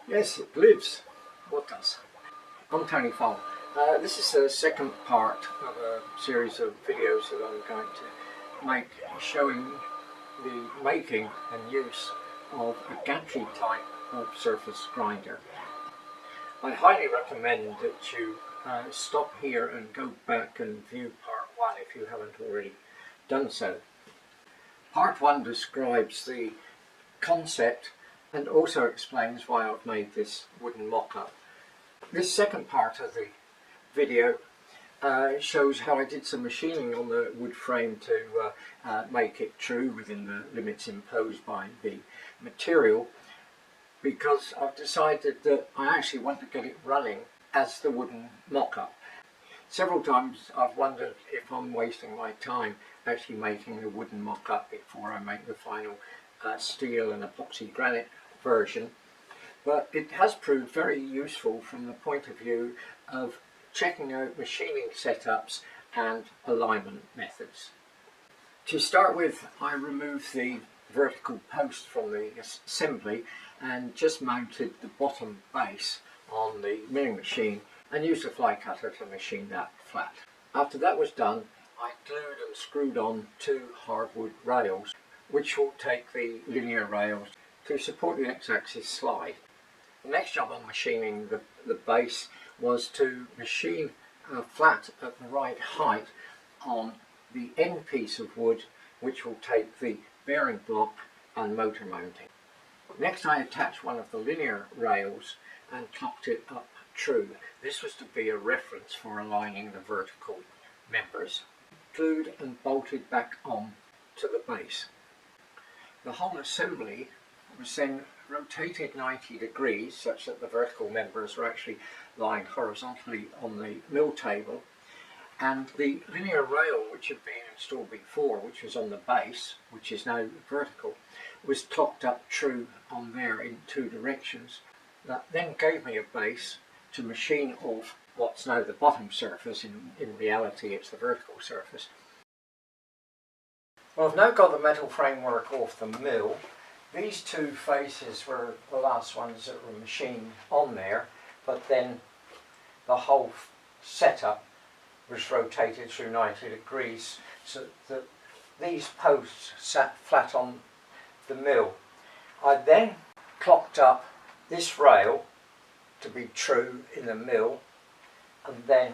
Yes, it lives. What does? I'm Tony Fong. This is the second part of a series of videos that I'm going to make showing the making and use of a gantry type of surface grinder. I highly recommend that you stop here and go back and view part 1 if you haven't already done so. Part 1 describes the concept and also explains why I've made this wooden mock-up. This second part of the video shows how I did some machining on the wood frame to make it true within the limits imposed by the material, because I've decided that I actually want to get it running as the wooden mock-up. Several times I've wondered if I'm wasting my time actually making the wooden mock-up before I make the final steel and epoxy granite version, but it has proved very useful from the point of view of checking out machining setups and alignment methods. To start with, I removed the vertical post from the assembly and just mounted the bottom base on the milling machine and used a fly cutter to machine that flat. After that was done, I glued and screwed on 2 hardwood rails, which will take the linear rails to support the x-axis slide. The next job on machining the base was to machine flat at the right height on the end piece of wood, which will take the bearing block and motor mounting. Next, I attached one of the linear rails and clocked it up true. This was to be a reference for aligning the vertical members. Glued and bolted back on to the base. The whole assembly was then rotated 90 degrees such that the vertical members were actually lying horizontally on the mill table, and the linear rail which had been installed before, which was on the base, which is now vertical, was clocked up true on there in 2 directions. That then gave me a base to machine off what's now the bottom surface. In reality it's the vertical surface. Well, I've now got the metal framework off the mill. These 2 faces were the last ones that were machined on there, but then the whole setup was rotated through 90 degrees so that these posts sat flat on the mill. I then clocked up this rail to be true in the mill, and then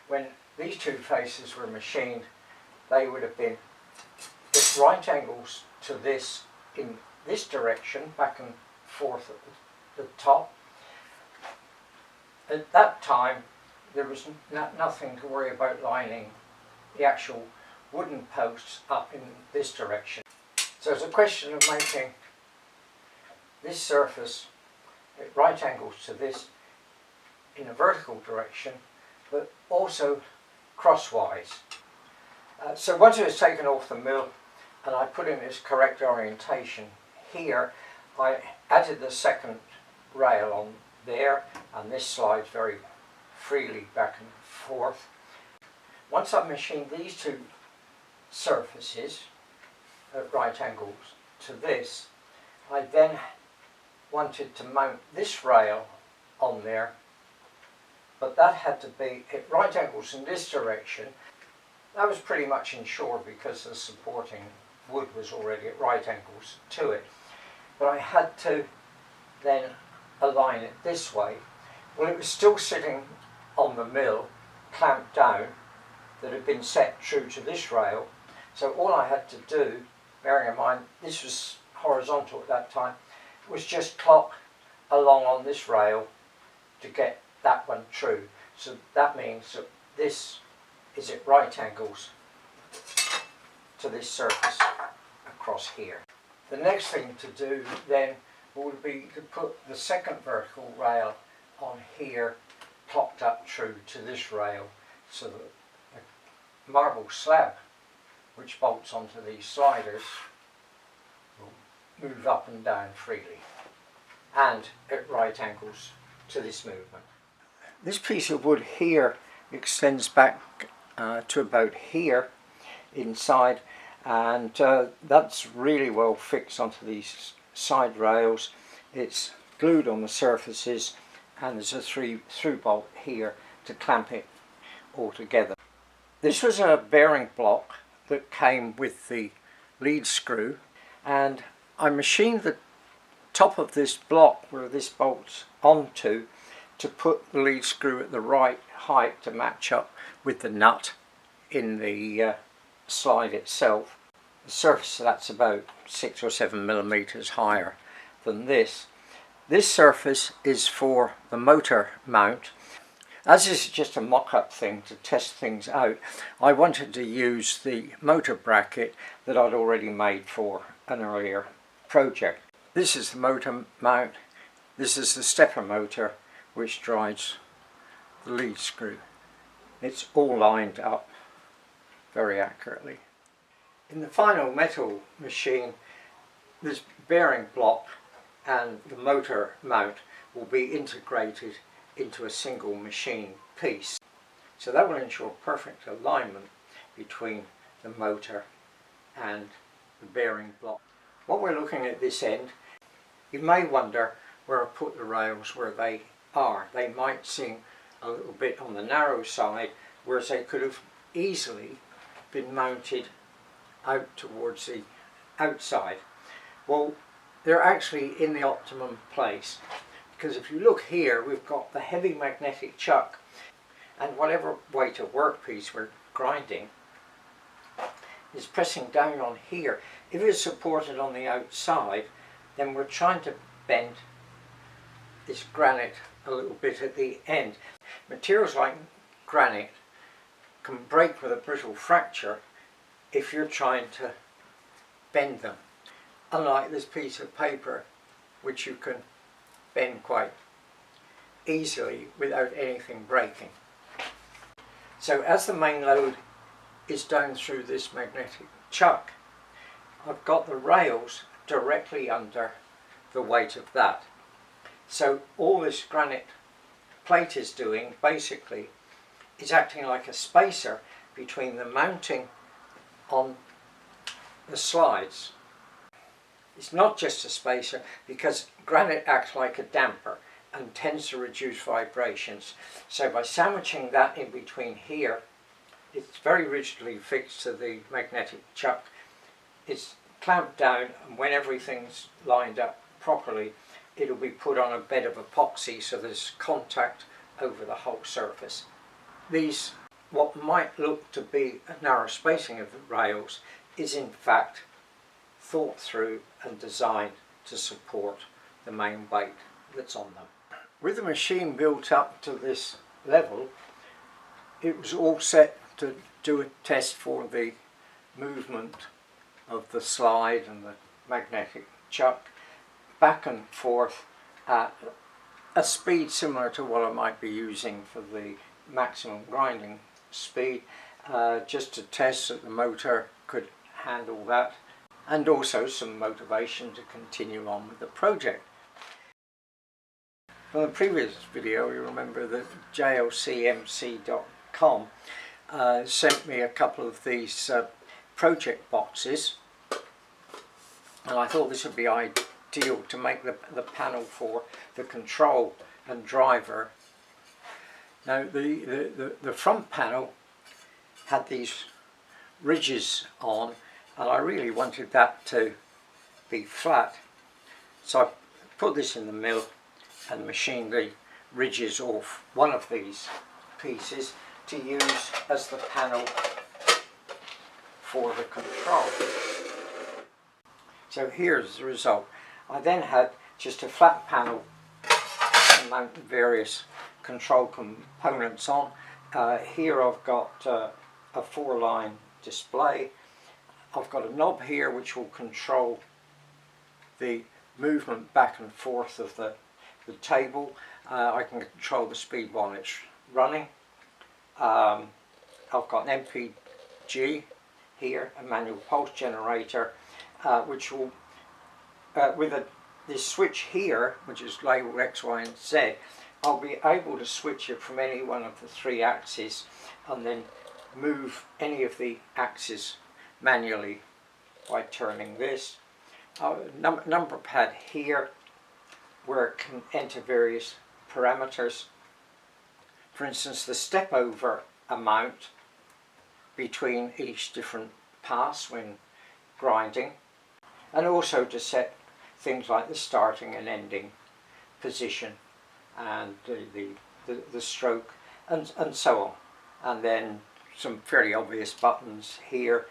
when these 2 faces were machined, they would have been at right angles to this in this direction, back and forth at the top. At that time there was nothing to worry about lining the actual wooden posts up in this direction. So it's a question of making this surface at right angles to this in a vertical direction, but also crosswise. So once it was taken off the mill and I put in its correct orientation here, I added the second rail on there, and this slides very freely back and forth. Once I've machined these 2 surfaces at right angles to this, I then wanted to mount this rail on there, but that had to be at right angles in this direction. That was pretty much ensured because the supporting wood was already at right angles to it. But I had to then align it this way. Well, it was still sitting on the mill, clamped down, that had been set true to this rail. So all I had to do, bearing in mind this was horizontal at that time, was just clock along on this rail to get that one true. So that means that this is at right angles to this surface across here. The next thing to do then would be to put the second vertical rail on here, clocked up true to this rail, so that the marble slab which bolts onto these sliders will move up and down freely and at right angles to this movement. This piece of wood here extends back to about here inside, and that's really well fixed onto these side rails. It's glued on the surfaces, and there's a through bolt here to clamp it all together. This was a bearing block that came with the lead screw, and I machined the top of this block where this bolts onto to put the lead screw at the right height to match up with the nut in the slide itself. The surface that's about 6 or 7 millimeters higher than this. This surface is for the motor mount. As this is just a mock-up thing to test things out, I wanted to use the motor bracket that I'd already made for an earlier project. This is the motor mount. This is the stepper motor which drives the lead screw. It's all lined up very accurately. In the final metal machine, this bearing block and the motor mount will be integrated into a single machine piece. So that will ensure perfect alignment between the motor and the bearing block. What we're looking at this end, you may wonder where I put the rails where they are. They might seem a little bit on the narrow side, whereas they could have easily been mounted out towards the outside. Well, they're actually in the optimum place, because if you look here, we've got the heavy magnetic chuck, and whatever weight of workpiece we're grinding is pressing down on here. If it's supported on the outside, then we're trying to bend this granite a little bit at the end. Materials like granite can break with a brittle fracture if you're trying to bend them, unlike this piece of paper, which you can bend quite easily without anything breaking. So as the main load is down through this magnetic chuck, I've got the rails directly under the weight of that. So all this granite plate is doing basically is acting like a spacer between the mounting on the slides. It's not just a spacer, because granite acts like a damper and tends to reduce vibrations. So by sandwiching that in between here, it's very rigidly fixed to the magnetic chuck. It's clamped down, and when everything's lined up properly, it'll be put on a bed of epoxy so there's contact over the whole surface. These, what might look to be a narrow spacing of the rails, is in fact thought through and designed to support the main weight that's on them. With the machine built up to this level, it was all set to do a test for the movement of the slide and the magnetic chuck back and forth at a speed similar to what I might be using for the maximum grinding speed, just to test that the motor could handle that, and also some motivation to continue on with the project. From the previous video, you remember that JLCMC.com sent me a couple of these project boxes, and I thought this would be ideal to make the panel for the control and driver. Now the front panel had these ridges on, and I really wanted that to be flat, so I put this in the mill and machined the ridges off one of these pieces to use as the panel for the control. So here's the result. I then had just a flat panel to mount the various control components on. Here I've got a 4-line display. I've got a knob here which will control the movement back and forth of the table. I can control the speed while it's running. I've got an MPG here, a manual pulse generator, which will, with this switch here, which is labelled X, Y and Z, I'll be able to switch it from any one of the 3 axes and then move any of the axes manually by turning this. Number pad here where it can enter various parameters. For instance, the step over amount between each different pass when grinding, and also to set things like the starting and ending position and the stroke and so on. And then some fairly obvious buttons here.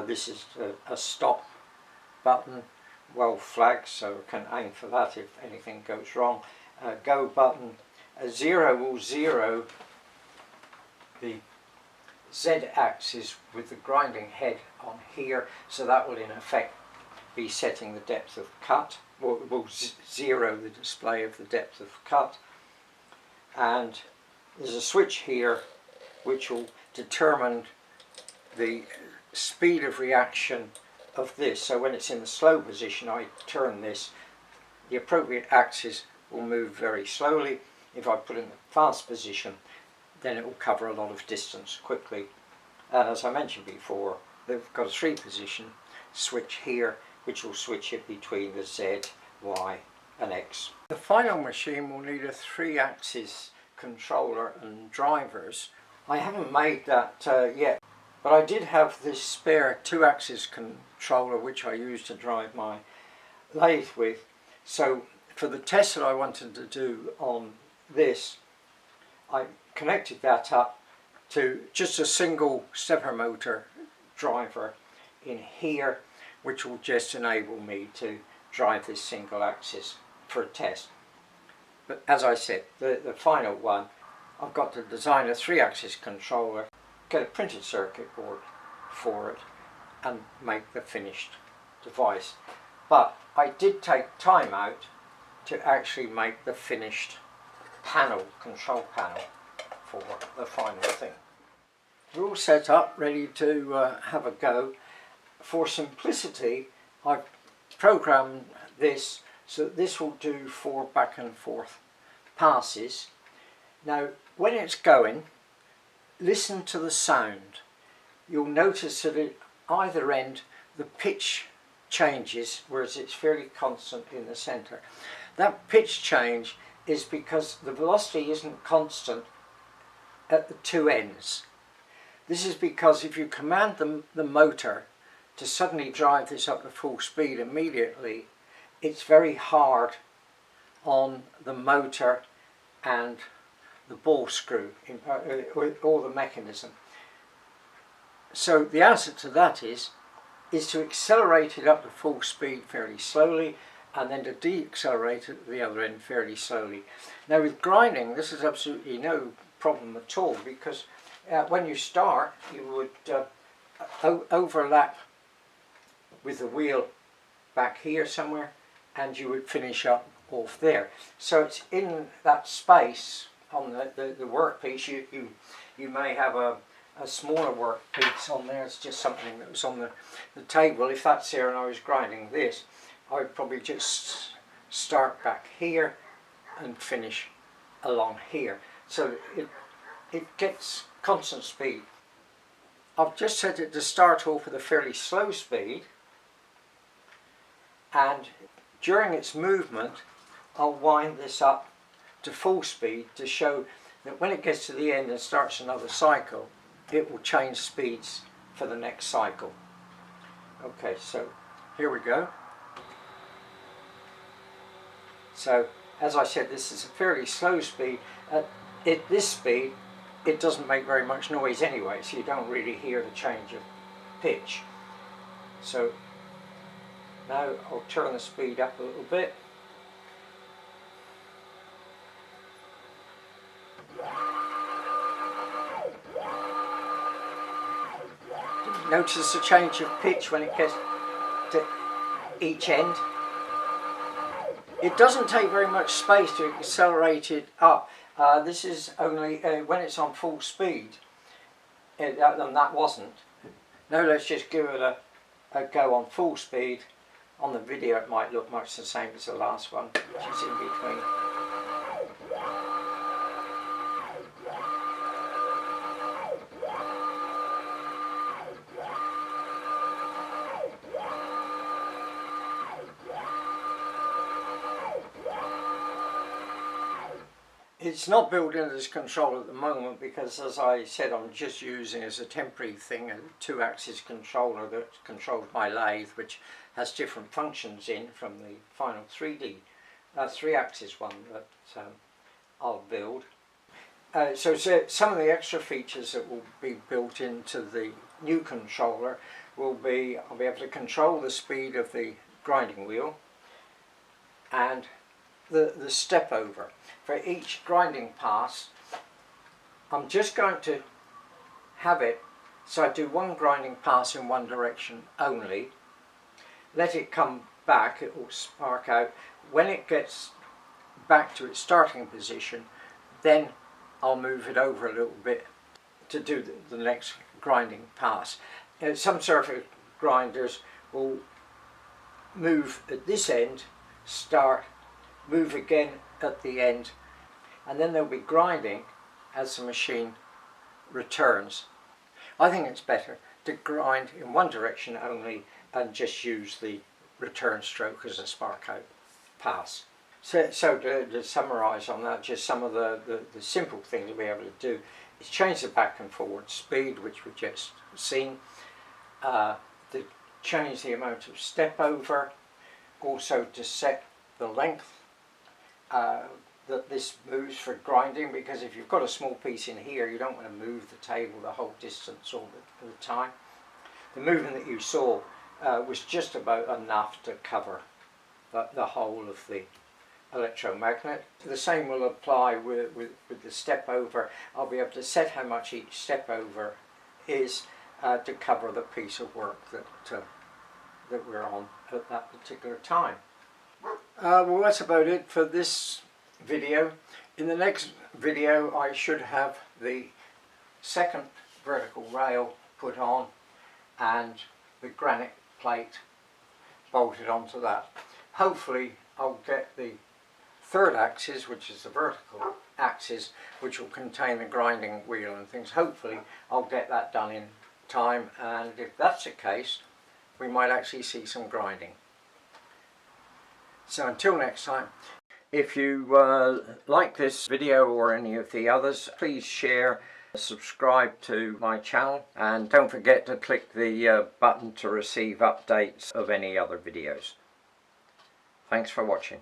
This is a stop button, well flagged, so I can aim for that if anything goes wrong. Go button. 0 will zero the Z-axis with the grinding head on here, so that will in effect be setting the depth of cut, or will zero the display of the depth of cut. And there's a switch here which will determine the speed of reaction of this. So when it's in the slow position, I turn this, the appropriate axis will move very slowly. If I put it in the fast position, then it will cover a lot of distance quickly. And as I mentioned before, they've got a 3-position switch here, which will switch it between the Z, Y and X. The final machine will need a 3-axis controller and drivers. I haven't made that yet, but I did have this spare 2-axis controller which I used to drive my lathe with. So for the test that I wanted to do on this, I connected that up to just a single stepper motor driver in here, which will just enable me to drive this single axis for a test. But as I said, the final one, I've got to design a 3-axis controller, get a printed circuit board for it, and make the finished device. But I did take time out to actually make the finished panel, control panel, for the final thing. We're all set up, ready to have a go. For simplicity, I've programmed this so that this will do 4 back and forth passes. Now, when it's going, listen to the sound. You'll notice that at either end the pitch changes, whereas it's fairly constant in the centre. That pitch change is because the velocity isn't constant at the 2 ends. This is because if you command the motor to suddenly drive this up to full speed immediately, it's very hard on the motor and the ball screw or the mechanism. So the answer to that is to accelerate it up to full speed fairly slowly, and then to decelerate it at the other end fairly slowly. Now with grinding, this is absolutely no problem at all, because when you start, you would overlap with the wheel back here somewhere, and you would finish up off there. So it's in that space on the workpiece. You may have a smaller workpiece on there. It's just something that was on the table. If that's there and I was grinding this, I would probably just start back here and finish along here. So it gets constant speed. I've just set it to start off with a fairly slow speed, and during its movement I'll wind this up to full speed to show that when it gets to the end and starts another cycle, it will change speeds for the next cycle. Okay, so here we go. So as I said, this is a fairly slow speed. At this speed it doesn't make very much noise anyway, so you don't really hear the change of pitch. So now I'll turn the speed up a little bit. Notice the change of pitch when it gets to each end. It doesn't take very much space to accelerate it up. This is only when it's on full speed, and that wasn't. Now let's just give it a go on full speed. On the video it might look much the same as the last one, which is in between. It's not built in as control at the moment because, as I said, I'm just using as a temporary thing a 2-axis controller that controls my lathe, which has different functions in from the final 3-axis one that I'll build. So some of the extra features that will be built into the new controller will be, I'll be able to control the speed of the grinding wheel and the step over. For each grinding pass, I'm just going to have it so I do one grinding pass in one direction only, let it come back, it will spark out. When it gets back to its starting position, then I'll move it over a little bit to do the next grinding pass. Some surface grinders will move at this end, start, move again at the end, and then they'll be grinding as the machine returns. I think it's better to grind in one direction only and just use the return stroke as a spark out pass. So to summarise on that, just some of the simple things we'll be able to do is change the back and forward speed, which we've just seen, to change the amount of step over, also to set the length that this moves for grinding, because if you've got a small piece in here, you don't want to move the table the whole distance all the time. The movement that you saw was just about enough to cover the whole of the electromagnet. The same will apply with the step over. I'll be able to set how much each step over is to cover the piece of work that we're on at that particular time. Well, that's about it for this video. In the next video I should have the second vertical rail put on and the granite plate bolted onto that. Hopefully I'll get the third axis, which is the vertical axis, which will contain the grinding wheel and things. Hopefully I'll get that done in time, and if that's the case, we might actually see some grinding. So until next time, if you like this video or any of the others, please share, subscribe to my channel, and don't forget to click the button to receive updates of any other videos. Thanks for watching.